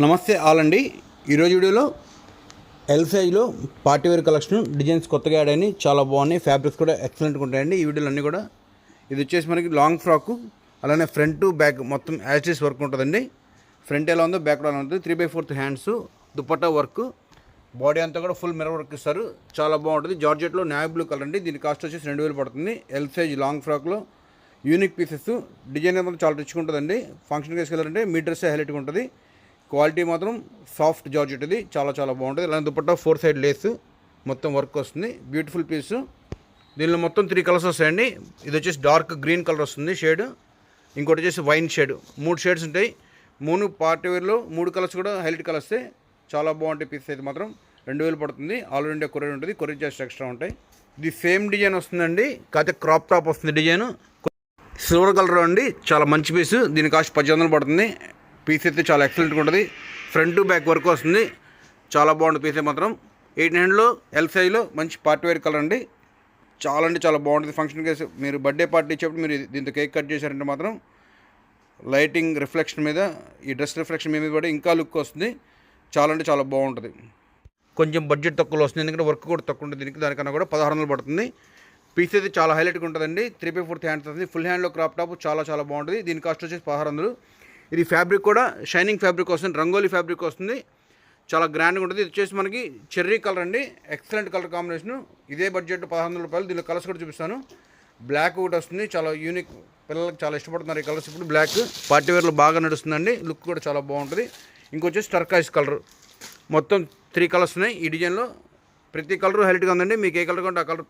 నమస్తే ఆల్ అండి. ఈరోజు వీడియోలో ఎల్ సైజ్లో పార్టీ వేర్ కలెక్షన్ డిజైన్స్ కొత్తగా యాడ్ అయినాయి. చాలా బాగున్నాయి. ఫ్యాబ్రిక్స్ కూడా ఎక్సలెంట్గా ఉంటాయండి. ఈ వీడియోలో అన్నీ కూడా ఇది వచ్చేసి మనకి లాంగ్ ఫ్రాకు, అలానే ఫ్రంట్ టు బ్యాక్ మొత్తం యాస్టీస్ వర్క్ ఉంటుందండి. ఫ్రంట్ ఎలా ఉందో బ్యాక్ ఎలా ఉంటుంది. 3/4 హ్యాండ్స్, దుపట్టా వర్క్, బాడీ అంతా కూడా ఫుల్ మిర్రర్ వర్క్ ఇస్తారు. చాలా బాగుంటుంది. జార్జెట్లో నావీ బ్లూ కలర్ అండి. దీని కాస్ట్ వచ్చేసి 2000 పడుతుంది. ఎల్ సైజ్ లాంగ్ ఫ్రాక్లో యూనిక్ పీసెస్. డిజైన్ మాత్రం చాలా రిచ్గా ఉంటుందండి. ఫంక్షన్కి వేసుకెళ్ళాలంటే మీ డ్రెస్ హైలైట్గా ఉంటుంది. క్వాలిటీ మాత్రం సాఫ్ట్ జార్జెట్ ఇది చాలా బాగుంటుంది. ఇలా దుపట్టా 4 సైడ్ లేస్ మొత్తం వర్క్ వస్తుంది. బ్యూటిఫుల్ పీసు. దీనిలో మొత్తం 3 కలర్స్ వస్తాయండి. ఇది వచ్చేసి డార్క్ గ్రీన్ కలర్ వస్తుంది షేడ్, ఇంకోటి వచ్చేసి వైన్ షేడ్. 3 షేడ్స్ ఉంటాయి. 3 పార్టీ వేర్లో 3 కలర్స్ కూడా హైలైట్ కలర్సే. చాలా బాగుంటాయి. పీసెస్ అయితే మాత్రం 2000 పడుతుంది. ఆల్ ఇండియా కొరియర్ ఉంటుంది. కొరియర్ చార్జ్ ఎక్స్ట్రా ఉంటాయి. ఇది సేమ్ డిజైన్ వస్తుందండి, కాకపోతే క్రాప్ టాప్ వస్తుంది. డిజైన్ సిల్వర్ కలర్ అండి. చాలా మంచి పీసు. దీని కాస్ట్ 1800 పడుతుంది. పీస్ అయితే చాలా ఎక్సలెంట్గా ఉంటుంది. ఫ్రంట్ టు బ్యాక్ వర్క్ వస్తుంది. చాలా బాగుంటుంది పీస్ మాత్రం. 800లో ఎల్ సైజ్లో మంచి పార్టీ వేర్ కలర్ అండి. చాలా బాగుంటుంది. ఫంక్షన్ కేసు మీరు బర్త్డే పార్టీ ఇచ్చేప్పుడు మీరు దీంతో కేక్ కట్ చేశారంటే మాత్రం లైటింగ్ రిఫ్లెక్షన్ మీద, ఈ డ్రెస్ రిఫ్లెక్షన్ మీద కూడా ఇంకా లుక్ వస్తుంది. చాలా బాగుంటుంది. కొంచెం బడ్జెట్ తక్కువలో వస్తుంది, ఎందుకంటే వర్క్ కూడా తక్కువ ఉంటుంది దీనికి. దానికన్నా కూడా 1600 పడుతుంది. పీస్ అయితే చాలా హైలైట్గా ఉంటుందండి. 3/4 హ్యాండ్స్ వస్తుంది. ఫుల్ హ్యాండ్లో క్రాప్ టాప్ చాలా బాగుంటుంది. దీని కాస్ట్ వచ్చేసి 1600. ఇది ఫ్యాబ్రిక్ కూడా షైనింగ్ ఫ్యాబ్రిక్ వస్తుంది, రంగోలీ ఫ్యాబ్రిక్ వస్తుంది. చాలా గ్రాండ్గా ఉంటుంది. ఇది వచ్చేసి మనకి చెర్రీ కలర్ అండి. Excellent colour combination. ఇదే బడ్జెట్ 1600 రూపాయలు. దీనిలో కలర్స్ కూడా చూపిస్తాను. బ్లాక్ ఒకటి వస్తుంది, చాలా యూనిక్. పిల్లలకి చాలా ఇష్టపడుతున్నారు ఈ కలర్స్. ఇప్పుడు బ్లాక్ పార్టీ వేర్లో బాగా నడుస్తుందండి. లుక్ కూడా చాలా బాగుంటుంది. ఇంకొచ్చేసి టర్కాయిస్ కలర్. మొత్తం 3 కలర్స్ ఉన్నాయి ఈ డిజైన్లో. ప్రతి కలర్ హైలైట్గా ఉందండి. మీకు ఏ కలర్ కంటే ఆ కలర్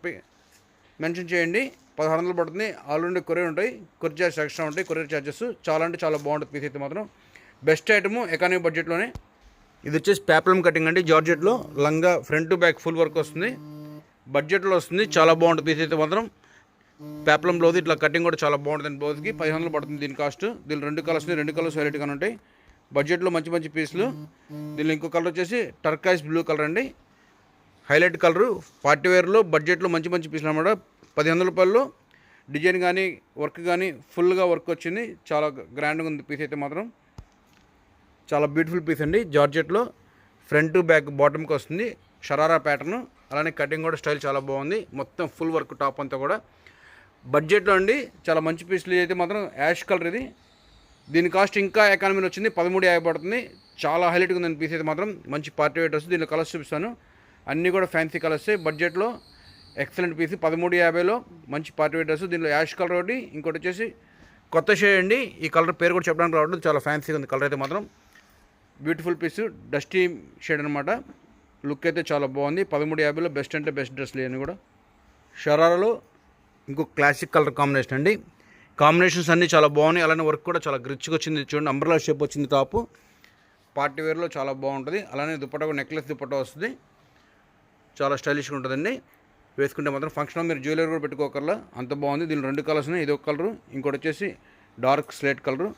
మెన్షన్ చేయండి. 1600 పడుతుంది. ఆల్ ఇండియా కొరియర్ ఉంటాయి. కొరియర్ చార్జెస్ ఎక్స్ట్రా ఉంటాయి. కొరియర్ చార్జెస్ చాలా బాగుంటుంది. పీస్ అయితే మాత్రం బెస్ట్ ఐటము ఎకానమీ బడ్జెట్లోనే. ఇది వచ్చేసి పేప్లమ్ కటింగ్ అండి. జార్జెట్లో లంగా front to back full work వస్తుంది. బడ్జెట్లో వస్తుంది. చాలా బాగుంటుంది. పీస్ అయితే మాత్రం పేప్లమ్ బ్లౌజ్ ఇట్లా కటింగ్ కూడా చాలా బాగుంటుంది. బ్లౌజ్కి 1500 పడుతుంది దీని కాస్ట్. దీనిలో 2 కలర్స్, 2 కలర్స్ హైలైట్గా ఉంటాయి. బడ్జెట్లో మంచి పీసులు. దీనిలో ఇంకో కలర్ వచ్చేసి టర్కాయిస్ బ్లూ కలర్ అండి. Highlight colour. పార్టీ వేర్లో బడ్జెట్లో మంచి పీసులు అనమాట. 1500 రూపాయల్లో డిజైన్ కానీ వర్క్ కానీ ఫుల్గా వర్క్ వచ్చింది. చాలా గ్రాండ్గా ఉంది పీస్ అయితే మాత్రం. చాలా బ్యూటిఫుల్ పీస్ అండి. జార్జెట్లో ఫ్రంట్ టు బ్యాక్ బాటమ్కి వస్తుంది. షరారా ప్యాటర్న్, అలానే కటింగ్ కూడా స్టైల్ చాలా బాగుంది. మొత్తం ఫుల్ వర్క్ టాప్ అంతా కూడా బడ్జెట్లో అండి. చాలా మంచి పీసులు అయితే మాత్రం. యాష్ కలర్ ఇది. దీని కాస్ట్ ఇంకా ఎకానమీలో వచ్చింది. 1350 పడుతుంది. చాలా హైలైట్గా ఉందండి పీస్ అయితే మాత్రం. మంచి పార్టీ వేర్ వస్తుంది. దీనిలో కలర్స్ చూపిస్తాను. అన్నీ కూడా ఫ్యాన్సీ కలర్సే. బడ్జెట్లో ఎక్సలెంట్ పీస్. 1350లో మంచి పార్టీ వేర్ డ్రెస్. దీనిలో యాష్ కలర్ ఒకటి, ఇంకోటి వచ్చేసి కొత్త షేడ్ అండి. ఈ కలర్ పేరు కూడా చెప్పడానికి రావడం. చాలా ఫ్యాన్సీగా ఉంది కలర్ అయితే మాత్రం. బ్యూటిఫుల్ పీస్, డస్టీ షేడ్ అనమాట. లుక్ అయితే చాలా బాగుంది. 1350లో బెస్ట్ అంటే బెస్ట్ డ్రెస్లు ఇవన్నీ కూడా. షరారాలో ఇంకో క్లాసిక్ కలర్ కాంబినేషన్ అండి. కాంబినేషన్స్ అన్నీ చాలా బాగున్నాయి. అలానే వర్క్ కూడా చాలా గ్రిచ్గా వచ్చింది. చూడండి, అంబ్రెలా షేప్ వచ్చింది టాపు. పార్టీ వేర్లో చాలా బాగుంటుంది. అలానే దుపట్టా కూడా నెక్లెస్ దుపట్టా వస్తుంది. చాలా స్టైలిష్గా ఉంటుందండి. వేసుకుంటే మాత్రం ఫంక్షన్లో మీరు జ్యువెలరీ కూడా పెట్టుకోకర్లా, అంత బాగుంది. దీనిలో 2 కలర్స్ ఉన్నాయి. ఇది ఒక కలరు, ఇంకోటి వచ్చేసి dark slate colour.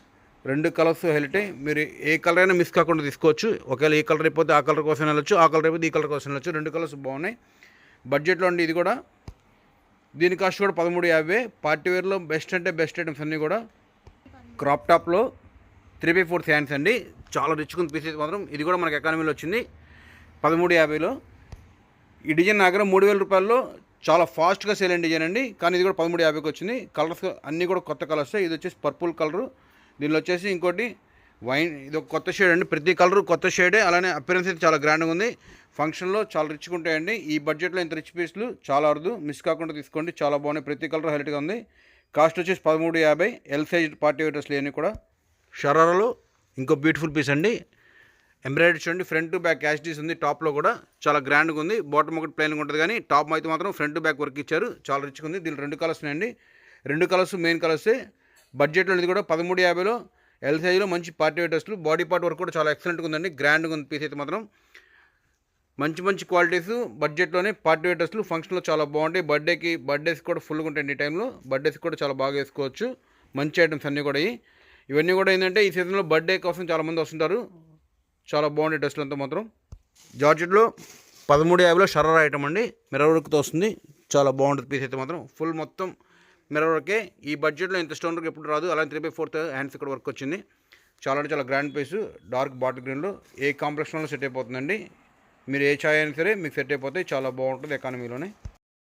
2 colours highlight. మీరు ఏ కలర్ అయినా మిస్ కాకుండా తీసుకోవచ్చు. ఒకవేళ ఏ కలర్ అయిపోతే ఆ కలర్ కోసం వెళ్ళొచ్చు, ఆ కలర్ అయిపోతే ఈ కలర్ కోసం వెళ్ళొచ్చు. 2 కలర్స్ బాగున్నాయి. బడ్జెట్లో అండి ఇది కూడా. దీని కాస్ట్ కూడా 1350. పార్టీ వేర్లో బెస్ట్ అంటే బెస్ట్ ఐటమ్స్ అన్నీ కూడా. క్రాప్ టాప్లో 3/4 హ్యాండ్స్ అండి. చాలా రిచ్గా ఉంది పీసెస్ మాత్రం. ఇది కూడా మనకి ఎకానమీలో వచ్చింది 1350లో. ఈ డిజైన్ నా దగ్గర 3000 రూపాయల్లో చాలా ఫాస్ట్గా సేల్ అయిన డిజైన్ అండి. కానీ ఇది కూడా 1350కి వచ్చింది. కలర్స్ అన్నీ కూడా కొత్త కలర్స్. ఇది వచ్చేసి పర్పుల్ కలరు. దీనిలో వచ్చేసి ఇంకోటి వైన్, ఇది ఒక కొత్త షేడ్ అండి. ప్రతి కలరు కొత్త షేడే. అలానే అపిరెన్స్ అయితే చాలా గ్రాండ్గా ఉంది. ఫంక్షన్లో చాలా రిచ్గా ఉంటాయండి. ఈ బడ్జెట్లో ఇంత రిచ్ పీస్లు చాలా అరుదు. మిస్ కాకుండా తీసుకోండి. చాలా బాగున్నాయి. ప్రతి కలర్ హైలైట్గా ఉంది. కాస్ట్ వచ్చేసి 1350. ఎల్ సైజ్ పార్టీ వేర్ డ్రెస్లు ఇవన్నీ కూడా. షరారాలో ఇంకో బ్యూటిఫుల్ పీస్ అండి. ఎంబ్రాయిడరీ చూడండి. ఫ్రంట్ టు బ్యాక్ యాస్టీస్ ఉంది. టాప్లో కూడా చాలా గ్రాండ్గా ఉంది. బాటమ్ ఒకటి ప్లెయిన్గా ఉంటుంది, కానీ టాప్ అయితే మాత్రం ఫ్రంట్ టు బ్యాక్ వర్క్ ఇచ్చారు. చాలా రిచ్గా ఉంది. దీనిలో 2 కలర్స్ ఉన్నాయండి. 2 కలర్స్ మెయిన్ కలర్సే. బడ్జెట్లో ఇది కూడా 1350లో ఎల్ సైజ్లో మంచి పార్టీ వేర్ డ్రెస్లు. బాడీ పార్ట్ వర్క్ కూడా చాలా ఎక్సలెంట్గా ఉందండి. గ్రాండ్గా ఉంది పీస్ అయితే మాత్రం. మంచి క్వాలిటీస్ బడ్జెట్లోనే పార్టీ వేర్ డ్రెస్లు. ఫంక్షన్లో చాలా బాగుంటాయి. బర్త్డేస్ కూడా ఫుల్గా ఉంటాయండి. ఈ టైంలో బర్త్డేస్ కూడా చాలా బాగా వేసుకోవచ్చు. మంచి ఐటమ్స్ అన్నీ కూడా. ఇవన్నీ కూడా ఏంటంటే ఈ సీజన్లో బర్త్డే కోసం చాలామంది వస్తుంటారు. చాలా బాగుండే డ్రెస్సులు అంతా మాత్రం. జార్జెట్లో 1350లో షరారా ఐటమ్ అండి. మిర్రర్ వర్క్తో వస్తుంది. చాలా బాగుంటుంది పీస్ అయితే మాత్రం. ఫుల్ మొత్తం మిర్రర్ వర్కే. ఈ బడ్జెట్లో ఇంత స్టోన్ వర్క్ ఎప్పుడు రాదు. అలాగే 3/4 హ్యాండ్స్ ఇక్కడ వర్క్ వచ్చింది. చాలా అంటే చాలా గ్రాండ్ పీస్, డార్క్ బాటిల్ గ్రీన్లో ఏ కాంప్లెక్షన్లో సెట్ అయిపోతుందండి. మీరు ఏ ఛాయ్ అయినా సరే మీకు సెట్ అయిపోతాయి, చాలా బాగుంటుంది ఎకానమీలోనే.